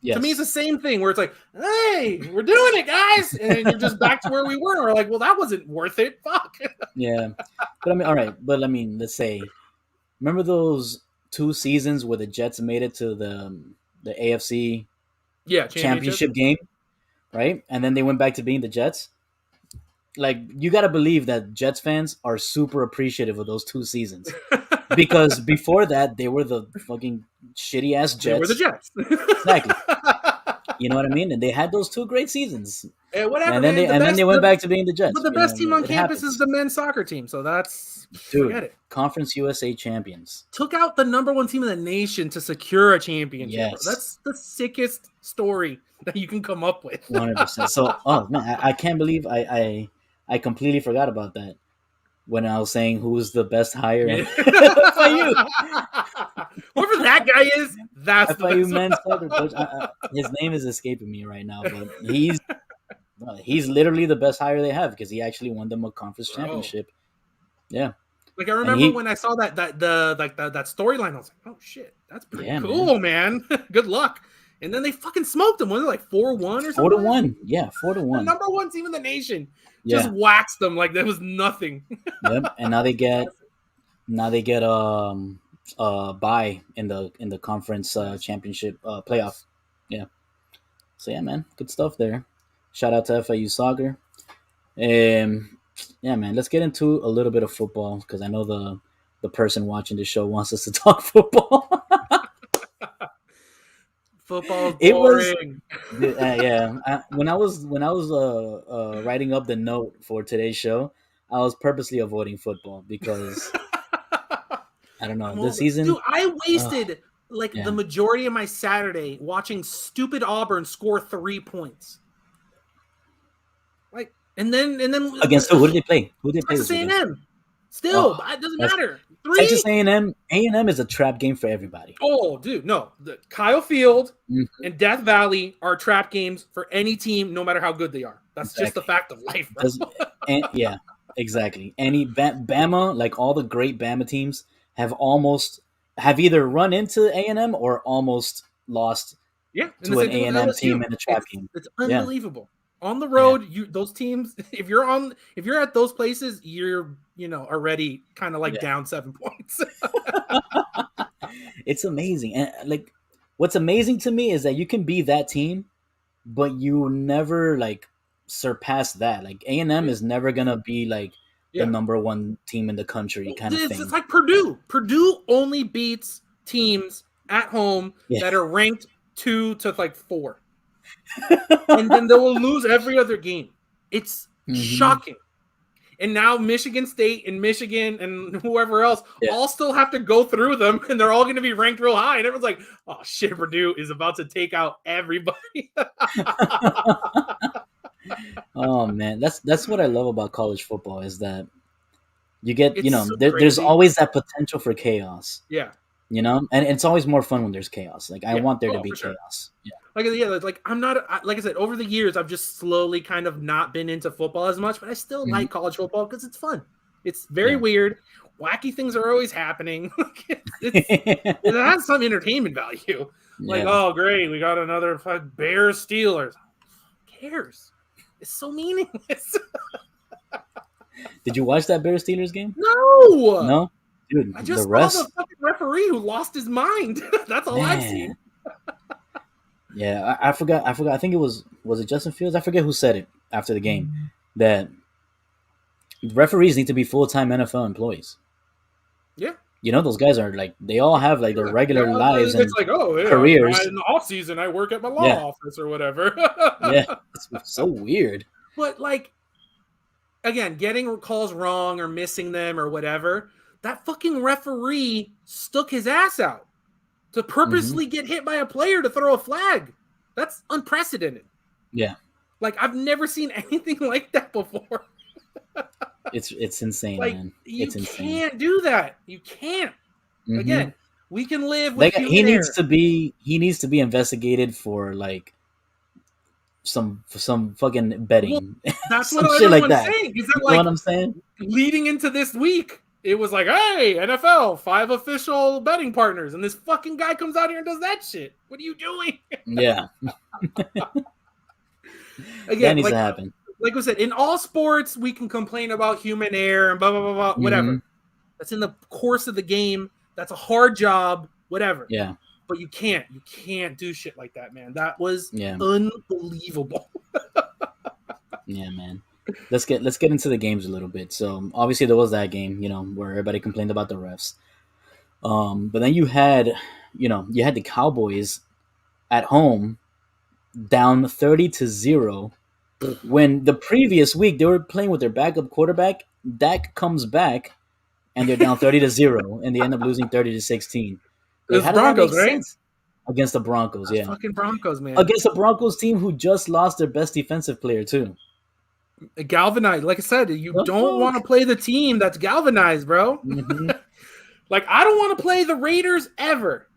Yes. To me, it's the same thing where it's like, hey, we're doing it, guys, and you're just back to where we were. And we're like, well, that wasn't worth it. Fuck. Yeah, but I mean, all right. But I mean, let's say, remember those 2 seasons where the Jets made it to the AFC championship game, right? And then they went back to being the Jets. Like, you got to believe that Jets fans are super appreciative of those 2 seasons. Because before that, they were the fucking shitty-ass Jets. They were the Jets. Exactly. You know what I mean? And they had those 2 great seasons. Whatever, and then they went back to being the Jets. But the best team on campus is the men's soccer team, so that's forget it. Conference USA champions. Took out the number 1 team in the nation to secure a championship. Yes. That's the sickest story that you can come up with. 100%. So, oh man, I can't believe I completely forgot about that when I was saying who's the best hire. FIU. Whoever that guy is, that's FIU men's soccer coach. His name is escaping me right now, but he's literally the best hire they have because he actually won them a conference championship. Yeah. Like I remember when I saw that storyline, I was like, "Oh shit, that's pretty cool, man. Good luck." And then they fucking smoked them. Was it like 4-1 or something? 4-1. Yeah, 4-1. The number one team in the nation Yeah. just waxed them like that was nothing. Yep. And now they get bye in the conference championship playoff. Yeah. So yeah, man, good stuff there. Shout out to FIU soccer. Yeah, man, let's get into a little bit of football because I know the person watching the show wants us to talk football. Football It boring. was when I was writing up the note for today's show, I was purposely avoiding football because I don't know this season. Dude, I wasted the majority of my Saturday watching stupid Auburn score 3 points. Like, and then against who did they play? Who did they play? Texas A&M. Still, it doesn't matter. Texas A&M is a trap game for everybody. Oh, dude, no. Kyle Field and Death Valley are trap games for any team, no matter how good they are. That's just the fact of life, bro. Yeah, exactly. Any Bama, like all the great Bama teams, have either run into A&M or almost lost to an A&M team in a trap game. It's unbelievable. On the road, those teams, if you're at those places, you're already kind of down 7 points. It's amazing. And what's amazing to me is that you can be that team, but you never surpass that. Like A&M is never gonna be the number one team in the country kind of thing. It's like Purdue. Purdue only beats teams at home that are ranked 2 to 4. And then they will lose every other game. It's shocking. And now Michigan State and Michigan and whoever else all still have to go through them, and they're all going to be ranked real high. And everyone's like, "Oh shit, Purdue is about to take out everybody." Oh man, that's what I love about college football is that you get there's always that potential for chaos. Yeah. And it's always more fun when there's chaos. I want there to be chaos. Yeah. I'm not, like I said, over the years, I've just slowly kind of not been into football as much, but I still like college football because it's fun. It's very weird. Wacky things are always happening. It has some entertainment value. Oh, great. We got another Bears Steelers. Who cares? It's so meaningless. Did you watch that Bears Steelers game? No. Dude, I just saw the fucking referee who lost his mind. That's all I've seen. Yeah, I forgot. I think it was it Justin Fields? I forget who said it after the game that referees need to be full-time NFL employees. Yeah. Those guys are they all have their regular lives and careers. In the off season, I work at my law office or whatever. Yeah, it's so weird. But again, getting calls wrong or missing them or whatever. That fucking referee stuck his ass out to purposely get hit by a player to throw a flag. That's unprecedented. Yeah. I've never seen anything like that before. It's insane, man. It's insane. You can't do that. You can't. Again, we can live with he needs to be investigated for some fucking betting. Well, that's some what shit everyone's like that. saying. Is that you know what I'm saying? Leading into this week, it was hey, NFL, 5 official betting partners, and this fucking guy comes out here and does that shit. What are you doing? Yeah. Again, that needs to happen. Like I said, in all sports, we can complain about human error and blah, blah, blah, blah, whatever. That's in the course of the game. That's a hard job, whatever. Yeah. But you can't do shit like that, man. That was unbelievable. Yeah, man. Let's get into the games a little bit. So obviously there was that game, where everybody complained about the refs. But then you had the Cowboys at home down 30-0 when the previous week they were playing with their backup quarterback. Dak comes back and they're down 30-0 and they end up losing 30-16. How Broncos, right? Sense? Against the Broncos, yeah. Fucking Broncos, man. Against the Broncos team who just lost their best defensive player too. Galvanized. Like I said, you don't want to play the team that's galvanized, bro. I don't want to play the Raiders ever.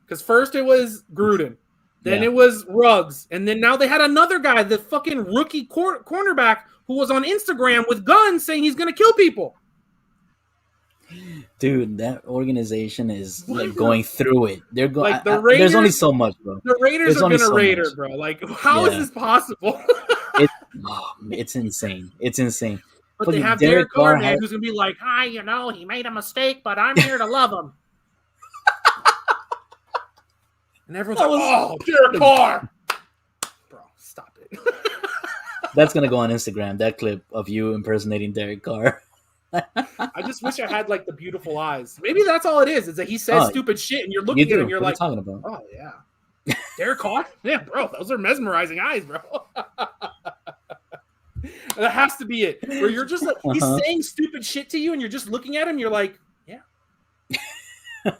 Because first it was Gruden. Then it was Ruggs. And then now they had another guy, the fucking rookie cornerback who was on Instagram with guns saying he's going to kill people. Dude, that organization is like going through it. They're going. Like the There's only Raiders, so much, bro. the Raiders There's are only gonna so rate much. her, bro. Like, how is Yeah, this possible? it's insane. It's insane. But they Fucking have Derek Derek Carr, Carr man, has. who's gonna be like, "Hi, he made a mistake, but I'm here to love him." And everyone's like, "Oh, Derek Carr, bro, stop it." That's gonna go on Instagram. That clip of you impersonating Derek Carr. I just wish I had like the beautiful eyes. Maybe that's all it is. Is that he says stupid shit, and you're looking at him, you're what like, are you talking about? "Oh yeah, Derek Carr, yeah, bro, those are mesmerizing eyes, bro." That has to be it. Where you're just like, he's saying stupid shit to you, and you're just looking at him, you're like, "Yeah,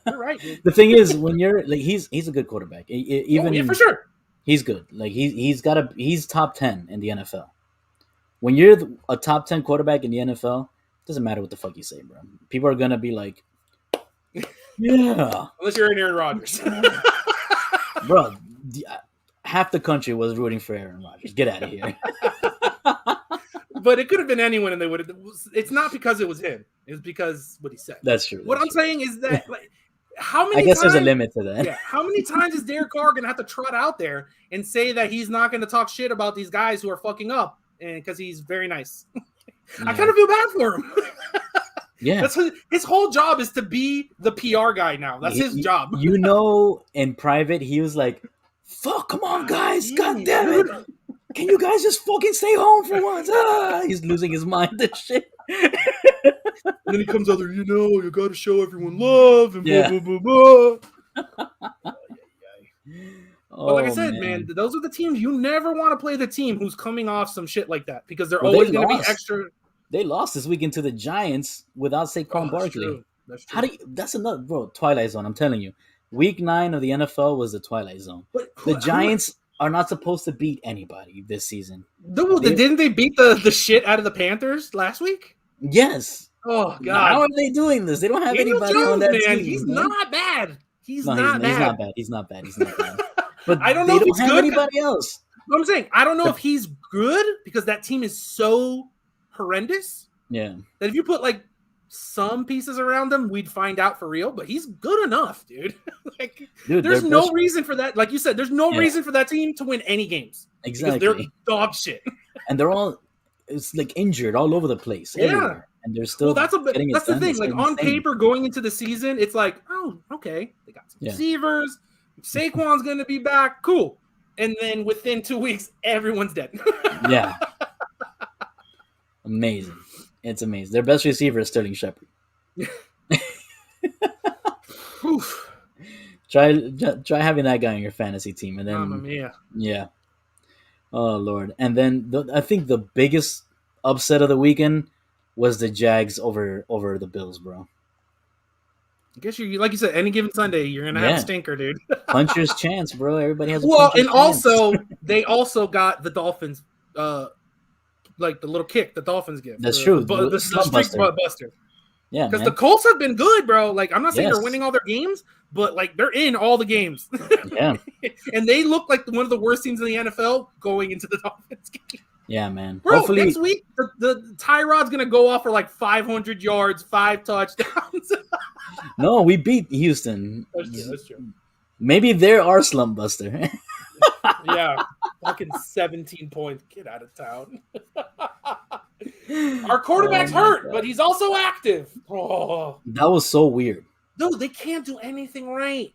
you're right, dude." The thing is, when you're like, he's a good quarterback. Even yeah, for sure. He's good. Like he's top 10 in the NFL. When you're a top 10 quarterback in the NFL, doesn't matter what the fuck you say, bro. People are gonna be like, yeah. Unless you're in Aaron Rodgers. Bro, half the country was rooting for Aaron Rodgers. Get out of here. But it could have been anyone, and they would have. It's not because it was him. It's because what he said. That's true. What I'm saying is that, like, how many? I guess times, there's a limit to that. Yeah. How many times is Derek Carr gonna have to trot out there and say that he's not gonna talk shit about these guys who are fucking up, and because he's very nice? I kind of feel bad for him. Yeah. That's his whole job is to be the PR guy now. That's his job. In private, he was like, "Fuck, come on, guys, god damn it." Can you guys just fucking stay home for once? He's losing his mind and shit. And then he comes out there, you got to show everyone love and blah, blah, blah, blah. But like I said, man, those are the teams you never want to play the team who's coming off some shit like that because they're always going to be extra. They lost this weekend to the Giants without Saquon Barkley. That's true. That's another, bro, Twilight Zone, I'm telling you. Week 9 of the NFL was the Twilight Zone. The Giants are not supposed to beat anybody this season. Didn't they beat the shit out of the Panthers last week? Yes. Oh God! How are they doing this? They don't have anybody on that team. He's not bad. He's not bad. He's not bad. But I don't know if he's have good. Anybody else? What I'm saying, I don't know if he's good because that team is so horrendous. Yeah. That if you put like some pieces around him, we'd find out for real. But he's good enough, dude. There's no reason for that. Like you said, there's no reason for that team to win any games. Exactly. Because they're dog shit. And they're all, it's like injured all over the place. Everywhere. And they're still. Well, that's the thing. Like on paper, going into the season, it's like, oh, okay, they got some receivers. Saquon's gonna be back. Cool. And then within 2 weeks, everyone's dead. Yeah. Amazing. It's amazing. Their best receiver is Sterling Shepard. Try having that guy on your fantasy team, and then yeah. Oh Lord! And then I think the biggest upset of the weekend was the Jags over the Bills, bro. I guess you like you said, any given Sunday, you're gonna have a stinker, dude. Puncher's chance, bro. Everybody has. Also they also got the Dolphins. Like the little kick the Dolphins give. That's true. The streak buster. Yeah, because the Colts have been good, bro. Like I'm not saying they're winning all their games, but like they're in all the games. Yeah, and they look like one of the worst teams in the NFL going into the Dolphins game. Yeah, man. Bro, hopefully next week the Tyrod's gonna go off for like 500 yards, 5 touchdowns. No, we beat Houston. That's true. Maybe they're our slump buster. Yeah, fucking 17 points. Get out of town. Our quarterback's hurt, but he's also active. Oh. That was so weird. No, they can't do anything right.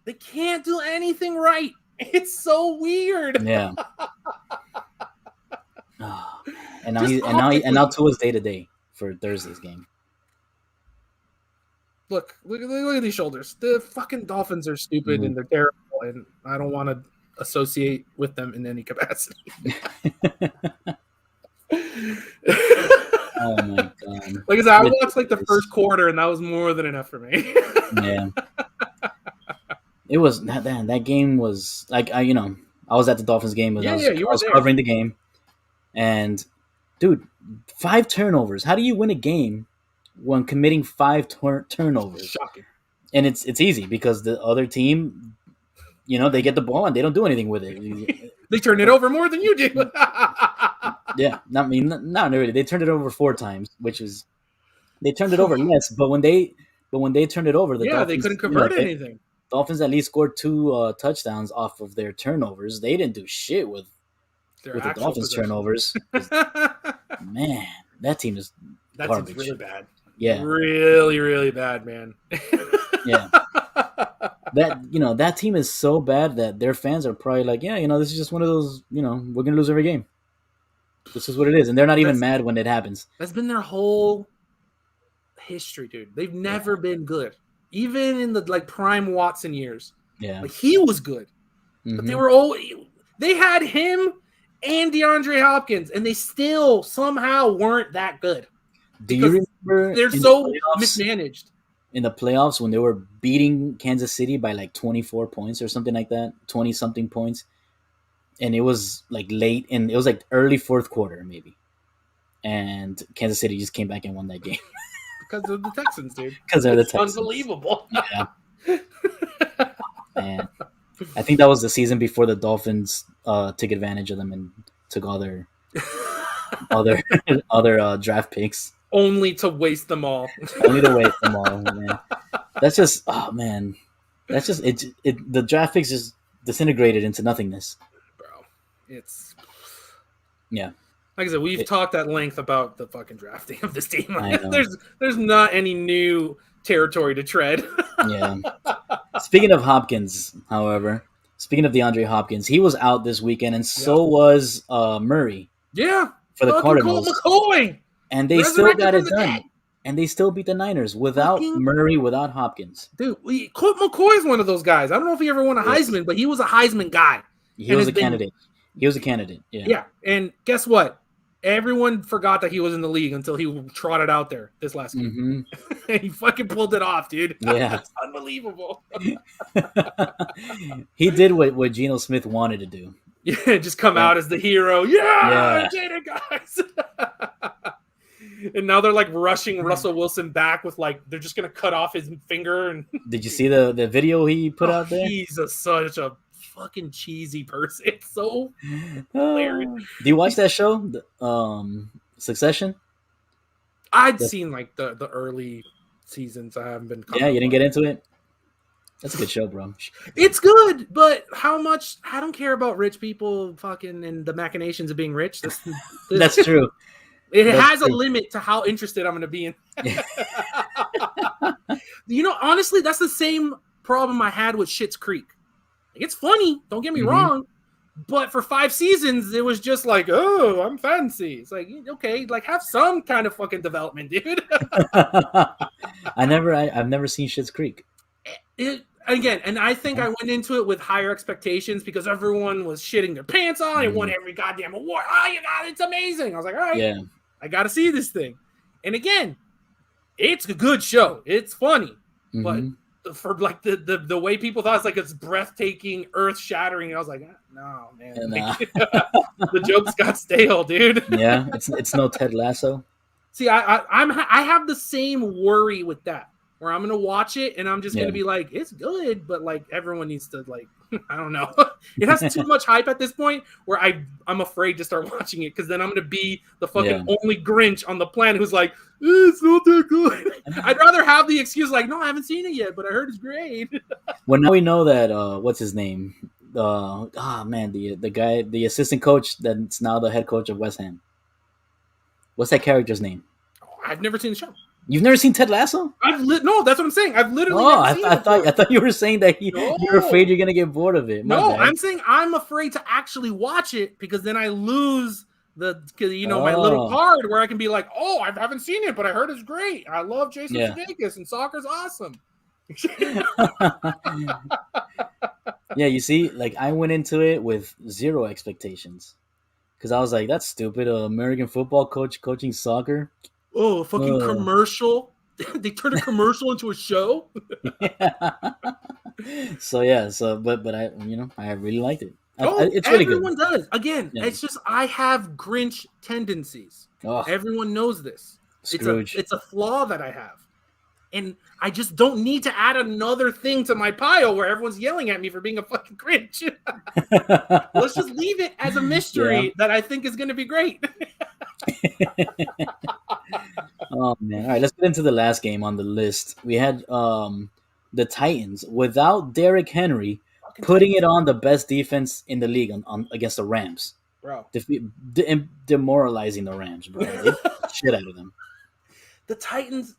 It's so weird. Yeah. And now Tua's day to day for Thursday's game. Look at these shoulders. The fucking Dolphins are stupid and they're terrible, and I don't want to associate with them in any capacity. Oh my god! Like I said, I watched like the first quarter, and that was more than enough for me. Yeah, it was that game was like I was at the Dolphins game, but I was covering the game, and dude, 5 turnovers. How do you win a game when committing 5 turnovers? Shocking. And it's easy because the other team, they get the ball and they don't do anything with it. They turn it over more than you do. Yeah, not really. They turned it over 4 times, they turned it over less. But when they But when they turned it over, the Dolphins, they couldn't convert anything. Dolphins at least scored 2 touchdowns off of their turnovers. They didn't do shit with the Dolphins' turnovers. Man, that team is garbage. Team's really bad. Yeah, really, really bad, man. Yeah, that team is so bad that their fans are probably like, yeah, this is just one of those, we're gonna lose every game. This is what it is, and they're not even mad when it happens. That's been their whole history, dude. They've never been good, even in the prime Watson years. Yeah, he was good, but they had him and DeAndre Hopkins, and they still somehow weren't that good. Do you remember they're so mismanaged in the playoffs when they were beating Kansas City by 24 points or something like that, 20 something points, and it was late and it was early fourth quarter maybe, and Kansas City just came back and won that game because of the Texans, dude. Because they're the Texans. Unbelievable. Yeah. And I think that was the season before the Dolphins took advantage of them and took all their other draft picks. Only to waste them all. Man. That's just, oh man. That's just it. The draft picks just disintegrated into nothingness. Bro, it's yeah. Like I said, we've talked at length about the fucking drafting of this team. There's not any new territory to tread. Yeah. Speaking of Hopkins, however, speaking of DeAndre Hopkins, he was out this weekend, and so was Murray. Yeah. For the Cardinals. McCoy. And they still got it done. And they still beat the Niners without Murray, without Hopkins. Dude, Colt McCoy is one of those guys. I don't know if he ever won a Heisman, but he was a Heisman guy. He was a candidate. Yeah. Yeah. And guess what? Everyone forgot that he was in the league until he trotted out there this last game. Mm-hmm. And he fucking pulled it off, dude. Yeah. It's unbelievable. He did what Geno Smith wanted to do. Yeah, just come out as the hero. Yeah. I did it, guys. And now they're rushing Russell Wilson back with they're just gonna cut off his finger. And did you see the video he put out there? He's such a fucking cheesy person. It's so hilarious. Do you watch that show, Succession? I'd seen the early seasons. I haven't been. Yeah, you didn't get into it. That's a good show, bro. It's good, but how much? I don't care about rich people fucking and the machinations of being rich. That's true. It has a limit to how interested I'm going to be in. Honestly, that's the same problem I had with Schitt's Creek. It's funny, don't get me wrong, but for 5 seasons, it was just oh, I'm fancy. It's okay, have some kind of fucking development, dude. I've never seen Schitt's Creek. Again, and I think I went into it with higher expectations because everyone was shitting their pants on. It won every goddamn award. Oh, it's amazing. I was like, all right, I got to see this thing. And again, it's a good show. It's funny, but for the way people thought it's breathtaking, earth shattering. I was like, no, man, the jokes got stale, dude. Yeah, it's no Ted Lasso. See, I have the same worry with that. Where I'm gonna watch it and I'm just gonna be it's good, but everyone needs to I don't know. It has too much hype at this point where I'm afraid to start watching it because then I'm gonna be the fucking only Grinch on the planet who's it's not that good. I'd rather have the excuse no, I haven't seen it yet, but I heard it's great. Well, now we know that what's his name? The guy, the assistant coach that's now the head coach of West Ham. What's that character's name? Oh, I've never seen the show. You've never seen Ted Lasso? No, that's what I'm saying. I've literally. Oh, I thought you were saying that you're afraid you're gonna get bored of it. No, I'm saying I'm afraid to actually watch it because then I lose my little card where I can be oh, I haven't seen it, but I heard it's great. I love Jason Sudeikis and soccer's awesome. Yeah, you see, I went into it with 0 expectations because I was like, that's stupid. American football coach coaching soccer. Oh, fucking commercial. They turned a commercial into a show. But I really liked it. It's really good. Everyone does. Again, it's just I have Grinch tendencies. Oh, everyone knows this. Scrooge. It's a flaw that I have. And I just don't need to add another thing to my pile where everyone's yelling at me for being a fucking cringe. Let's just leave it as a mystery that I think is going to be great. Oh man! All right, let's get into the last game on the list. We had the Titans without Derrick Henry putting it on the best defense in the league on against the Rams, bro. Demoralizing the Rams, bro. They beat the shit out of them. The Titans,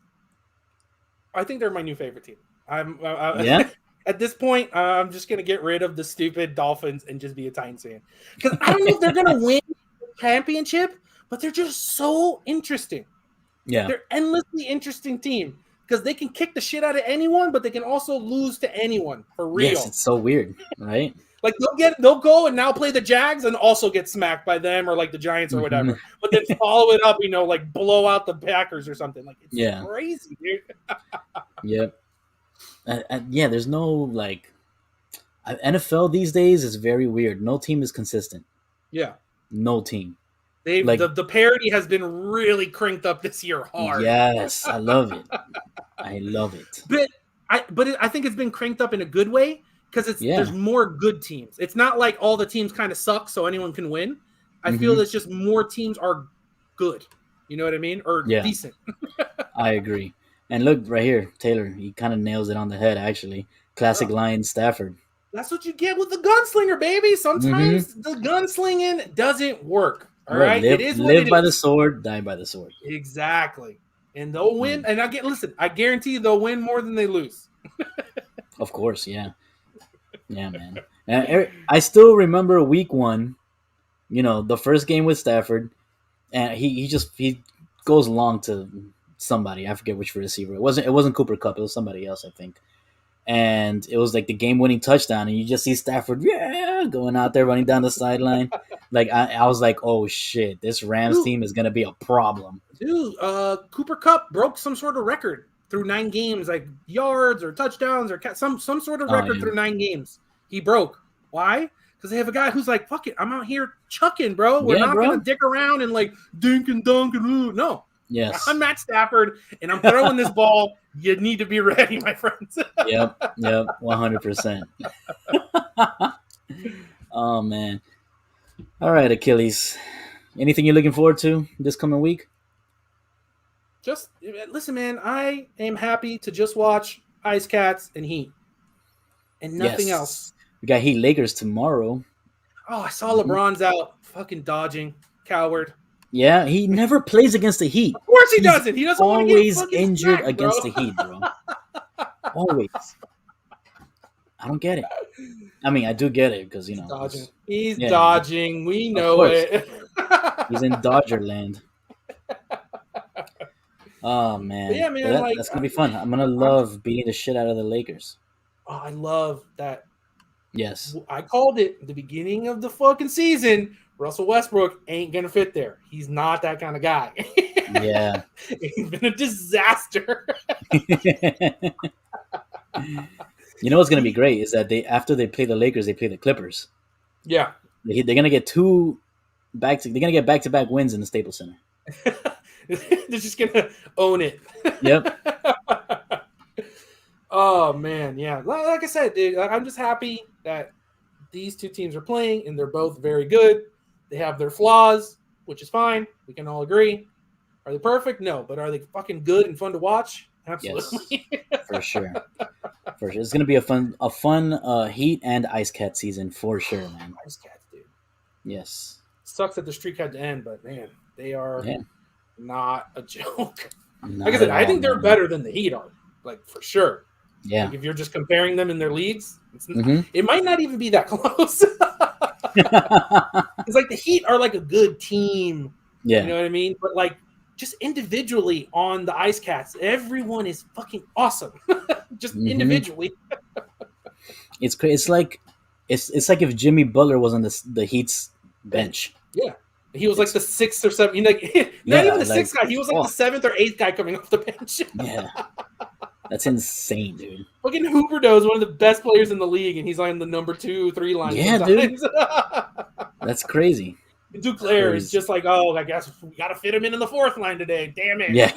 I think they're my new favorite team. Yeah. At this point, I'm just gonna get rid of the stupid Dolphins and just be a Titans fan because I don't know if they're gonna win the championship, but they're just so interesting. Yeah, they're endlessly interesting team because they can kick the shit out of anyone, but they can also lose to anyone for real. Yes, it's so weird, right? Like they'll go and now play the Jags and also get smacked by them or like the Giants or whatever, but then follow it up, like blow out the Packers or something. Like it's crazy, dude. Yep. Yeah, there's no like NFL these days is very weird. No team is consistent. Yeah, no team. They like, the parody has been really cranked up this year hard. Yes, I love it. I love it. But I think it's been cranked up in a good way because there's more good teams. It's not like all the teams kind of suck, so anyone can win. I feel it's just more teams are good. You know what I mean? Or decent. I agree. And look right here, Taylor. He kind of nails it on the head. Actually, classic line Stafford. That's what you get with the gunslinger, baby. Sometimes the gunslinging doesn't work. All right, live, it is live by the sword, die by the sword. Exactly, and they'll win. And I guarantee you they'll win more than they lose. Of course, yeah, man. And I still remember week 1. The first game with Stafford, and he goes long to somebody. I forget which receiver. It wasn't Cooper Kupp. It was somebody else, I think. And it was like the game-winning touchdown, and you just see Stafford, going out there running down the sideline. Like I was like, oh shit, this Rams team is gonna be a problem. Dude, Cooper Kupp broke some sort of record through 9 games, like yards or touchdowns or some sort of record through 9 games. He broke. Why? Because they have a guy who's like, fuck it, I'm out here chucking, bro. We're not gonna dick around and like dink and dunk and ooh. No. Yes. I'm Matt Stafford, and I'm throwing this ball. You need to be ready, my friends. Yep, 100%. Oh, man. All right, Achilles. Anything you're looking forward to this coming week? Just listen, man. I am happy to just watch Ice Cats and Heat, and nothing else. We got Heat Lakers tomorrow. Oh, I saw LeBron's out, fucking dodging, coward. Yeah, he never plays against the Heat. Of course he doesn't. He doesn't want to get always injured against the Heat, bro. Always. I don't get it. I mean, I do get it because dodging. He's dodging. We know it. He's in Dodger land. Oh man, yeah, man, that's gonna be fun. I'm gonna love beating the shit out of the Lakers. Oh, I love that. Yes, I called it at the beginning of the fucking season. Russell Westbrook ain't gonna fit there. He's not that kind of guy. Yeah, he's been a disaster. What's gonna be great is that after they play the Lakers, they play the Clippers. Yeah, they're gonna get back-to-back wins in the Staples Center. They're just gonna own it. Yep. Oh man, yeah. Like I said, dude, I'm just happy that these two teams are playing, and they're both very good. They have their flaws, which is fine. We can all agree. Are they perfect? No, but are they fucking good and fun to watch? Absolutely. Yes, for sure. For sure, it's gonna be a fun Heat and Ice Cat season for sure, man. Ice Cats, dude. Yes. Sucks that the streak had to end, but man, they are not a joke. Not like I said, I think they're better than the Heat are, like for sure. Yeah. Like if you're just comparing them in their leagues, it might not even be that close. It's like the Heat are like a good team. Yeah. You know what I mean? But like just individually on the Ice Cats, everyone is fucking awesome. Just individually. It's crazy. It's like if Jimmy Butler was on the Heat's bench. Yeah. He was like the 6th or 7th. Not even the 6th guy. He was like the 7th or 8th guy coming off the bench. Yeah. That's insane, dude. Fucking Huberdeau is one of the best players in the league, and he's on the number 2, 3 line. Yeah, sometimes. dude. That's crazy. Duclair is just like, oh, I guess we got to fit him in the 4th line today. Damn it. Yeah.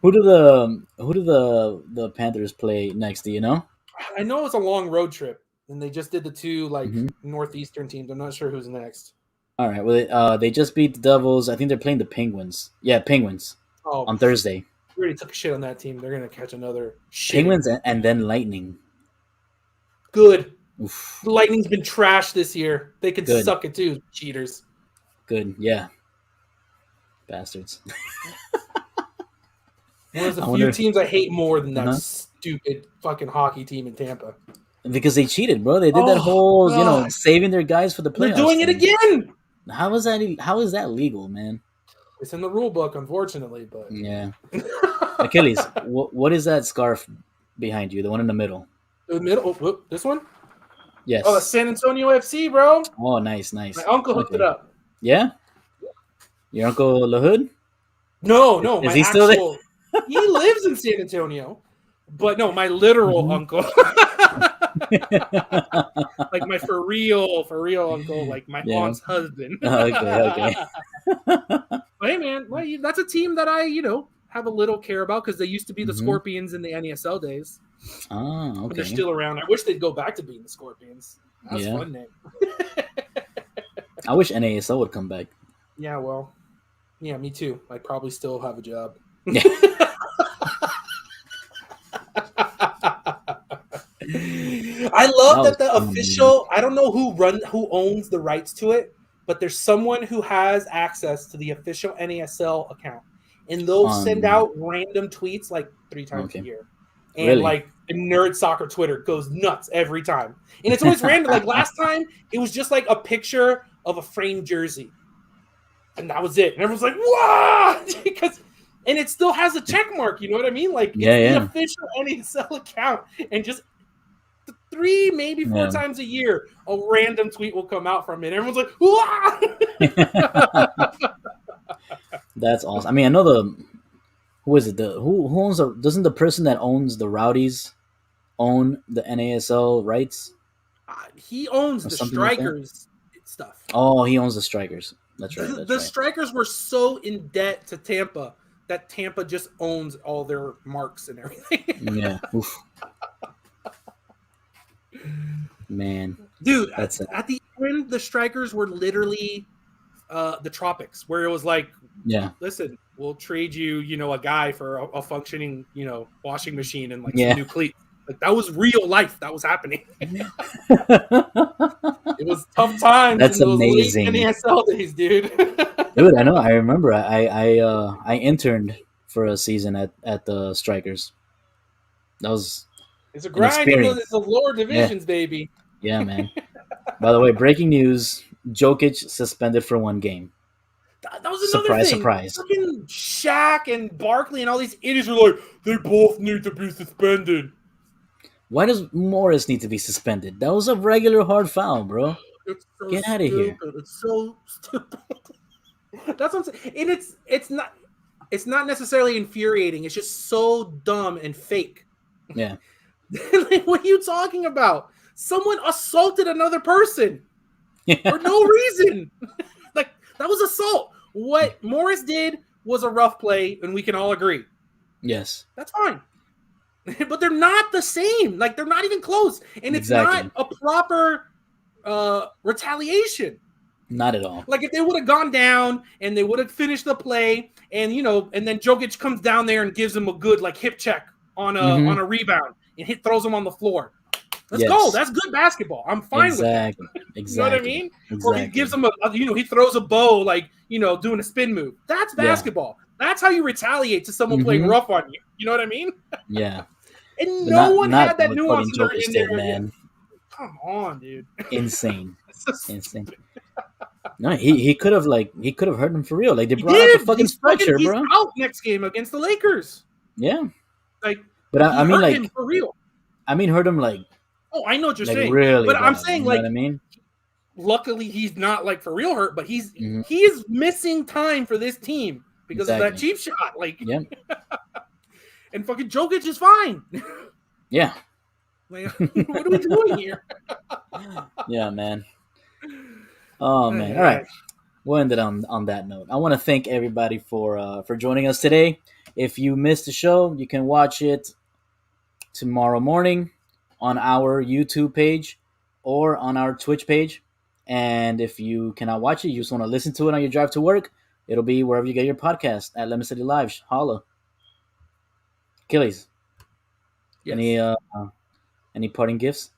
Who do the Panthers play next? Do you know? I know it's a long road trip, and they just did the two like Mm-hmm. northeastern teams. I'm not sure who's next. All right. Well, they just beat the Devils. I think they're playing the Penguins. Yeah, Penguins Oh, on Thursday. we already took a shit on that team. They're gonna catch another shitting. Penguins and then Lightning. Good. Oof. The Lightning's been trashed this year. They can Good. suck it too, cheaters. Good. Yeah. Bastards. One of the I few wonder. teams I hate more than that Uh-huh. stupid fucking hockey team in Tampa. Because they cheated, bro. They did that Oh, whole, God. saving their guys for the They're playoffs doing it thing. again. How is that? How is that legal, man? It's in the rule book, unfortunately, but Yeah. Achilles, what is that scarf behind you? The one in the middle. the middle. Whoop, this one? Yes. Oh, that's San Antonio FC, bro. Oh, nice. My uncle hooked it Okay. up. Yeah. Your uncle LaHood? No, Is my he still there? actual. He lives in San Antonio, but no, my literal Mhm. uncle, like my for real uncle, like my Yeah. aunt's husband. Okay. But hey, man, that's a team that I have a little care about because they used to be the Mhm. Scorpions in the NESL days. Ah, But they're okay. still around. I wish they'd go back to being the Scorpions. That's Yeah. a fun name. I wish NASL would come back. Yeah, well, yeah, me too. I'd probably still have a job. Yeah. I love that was the fun, official. I don't know who owns the rights to it, but there's someone who has access to the official NASL account, and they'll send out random tweets like 3 times a year, and Really? like nerd soccer Twitter goes nuts every time, and it's always random. Like last time, it was just like a picture of a framed jersey, and that was it. And everyone's like, "Wow!" And it still has a check mark. You know what I mean? Like it's the official NASL account, and just 3, maybe 4 times a year, a random tweet will come out from it. Everyone's like, "Wow!" That's awesome. I mean, I know who is it? Who owns doesn't the person that owns the Rowdies own the NASL rights? He owns the Strikers stuff. Oh, he owns the Strikers. That's right. The Strikers were so in debt to Tampa that Tampa just owns all their marks and everything. Yeah. Oof. Man. Dude, at the end, the Strikers were literally the Tropics, where it was like, listen, we'll trade you, a guy for a functioning, washing machine and like some new cleats. Like that was real life. That was happening. It was tough times. That's in those amazing. late NASL days, dude. Dude, I know. I remember. I interned for a season at the Strikers. That was. It's a grind. It's the lower divisions, baby. Yeah, man. By the way, breaking news: Jokic suspended for 1 game. That was another thing. Surprise! Fucking Shaq and Barkley and all these idiots are like, they both need to be suspended. Why does Morris need to be suspended? That was a regular hard foul, bro. Get out of here! It's so stupid. That's what I'm saying. And it's not necessarily infuriating. It's just so dumb and fake. Yeah. Like, what are you talking about? Someone assaulted another person for no reason. Like that was assault. What Morris did was a rough play, and we can all agree. Yes. That's fine. But they're not the same. Like they're not even close. And it's not a proper retaliation. Not at all. Like if they would have gone down and they would have finished the play, and and then Jokic comes down there and gives him a good like hip check on a rebound and throws him on the floor. Let's go. That's good basketball. I'm fine with that. Exactly. You know what I mean? Or he gives him he throws a bow like doing a spin move. That's basketball. That's how you retaliate to someone playing rough on you. You know what I mean? Yeah. And no one had that nuance in there. Man. Come on, dude. Insane. Insane. No, he could have hurt him for real. Like they brought out the fucking stretcher, bro. He's out next game against the Lakers. Yeah. Like, but I mean, like him for real. I mean, hurt him like. Oh, I know what you're like saying. Really, but bad, I'm saying what I mean. Luckily, he's not like for real hurt, but he is missing time for this team because of that cheap shot. Like, and fucking Jokic is fine. Yeah. Like, what are we doing here? Yeah, man. Oh man! All right, we'll end it on that note. I want to thank everybody for joining us today. If you missed the show, you can watch it tomorrow morning on our YouTube page or on our Twitch page. And if you cannot watch it, you just want to listen to it on your drive to work, it'll be wherever you get your podcast at Lemon City Live. Holla. Achilles, Yes. any parting gifts?